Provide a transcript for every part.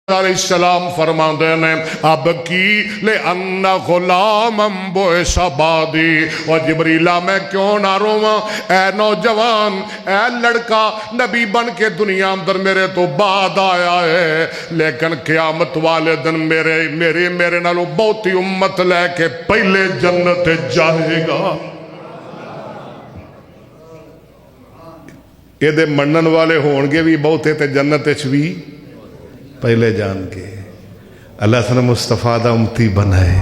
अलैहिस्सलाम फरमाते ने अब की ले अन्ना गुलाम बोसा बादी और जिबरीला मैं क्यों ना रोवां ऐ नौजवान ऐ लड़का नबी बन के दुनिया अंदर मेरे तो बाद आया है लेकिन क़यामत वाले दिन मेरे मेरे मेरे नालों बहुत ही उम्मत लैके पहले जन्नत जाएगा। ये मनन वाले होणगे भी बहुते ते जन्नत च भी पहले जान के। अल्लाह सन मुस्तफा दा उम्मती बनाए।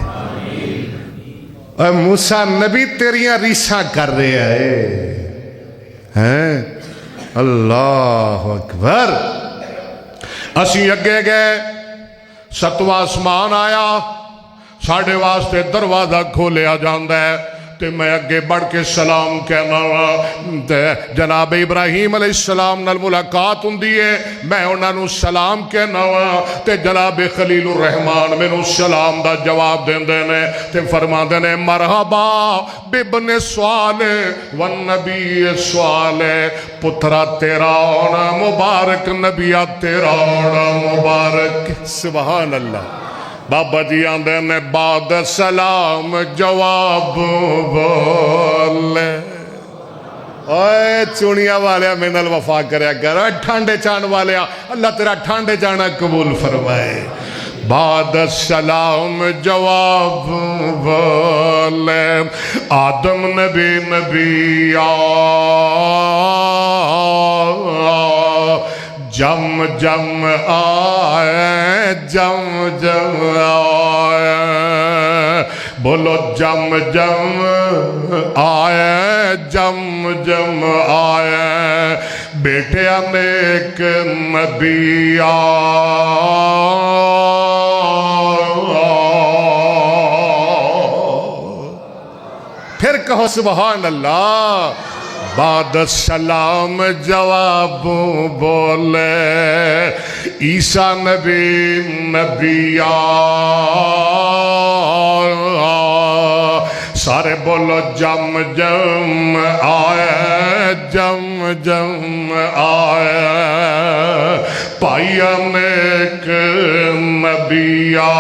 और मूसा नबी तेरियां रीसा कर रहा है अल्लाह अकबर। असी अगे गए सतवां आसमान आया साढ़े वास्ते दरवाजा खोलिया जाता है ते मैं अगे बढ़ के सलाम कहना वा जनाब इब्राहिम अलैहिस्सलाम नाल मुलाकात हुंदी है मैं उन्होंने सलाम कहना वा ते जनाब खलीलुर रहमान मैनू सलाम दा जवाब देंदे ने ते फरमांदे ने मरहबा बिबने सवाल वन नबी सवाल पुत्रा तेरा आना मुबारक नबिया तेरा आना मुबारक। सुभान अल्लाह। बाबा जी आंदे ने बाद सलाम जवाब बोले। ओए चुनिया वाले मेरे नाल वफा करया कर ठांडे चाण वाले अल्लाह तेरा ठांडे जाना कबूल फरमाए। बाद सलाम जवाब बोले आदम नबी नबिया जम जम आए जम जम आए बोलो जम जम आए जम जम आए बेटे अनेक नबिया फिर कहो सुभान अल्लाह। बाद सलाम जवाब बोले ईसा नबी नबिया सारे बोलो जम जम आए जम जम आए भाई अनेक नबिया।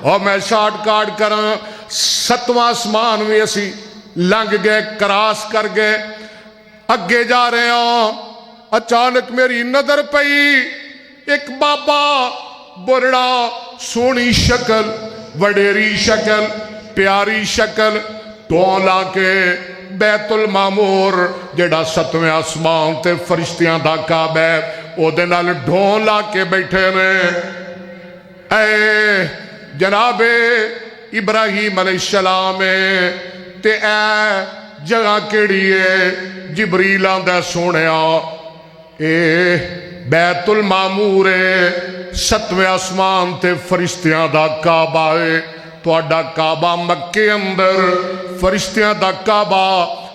और मैं शार्ट काट करा सतवां आसमान भी असी लंघ गए क्रॉस कर गए अगे जा रहे हैं अचानक मेरी नजर पई एक बाबा बुरड़ा सोहनी शक्ल वडेरी शक्ल प्यारी शक्ल टों ला के बैतुल मामूर जेड़ा सतवें आसमान ते फरिश्तियां दा काबा है ओदे नाल ढों ला के बैठे ने। ऐ जनाबे इब्राहिम अलैहिस्सलाम ते ऐ जगह केड़ी है जिबरील आंदा सोहणिया ए बैतुल मामूर है सतवें आसमान ते फरिश्तियां दा काबा है। तुहाडा काबा मक्के अंदर फरिश्तियां दा काबा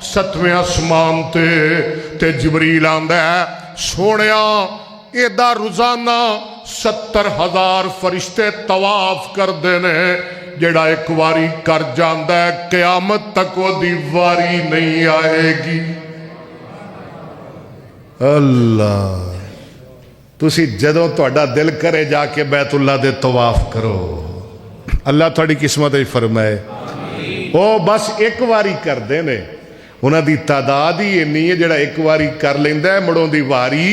सतवें आसमान ते जिबरील आंदा सोहणिया एदा रोजाना 70,000 फरिश्ते तवाफ करते ने जेड़ा एक वारी कर जांदा है क़यामत तक ओदी वारी नहीं आएगी। अल्लाह तुसी जदों तुहाडा दिल करे जाके बैतुल्ला दे तवाफ करो अल्लाह तुहाडी किस्मत विच फरमाए। ओ बस एक वारी करते ने उन्हां दी तादाद ही इन्नी है जेड़ा एक वारी कर लैंदा है मुड़ों दी वारी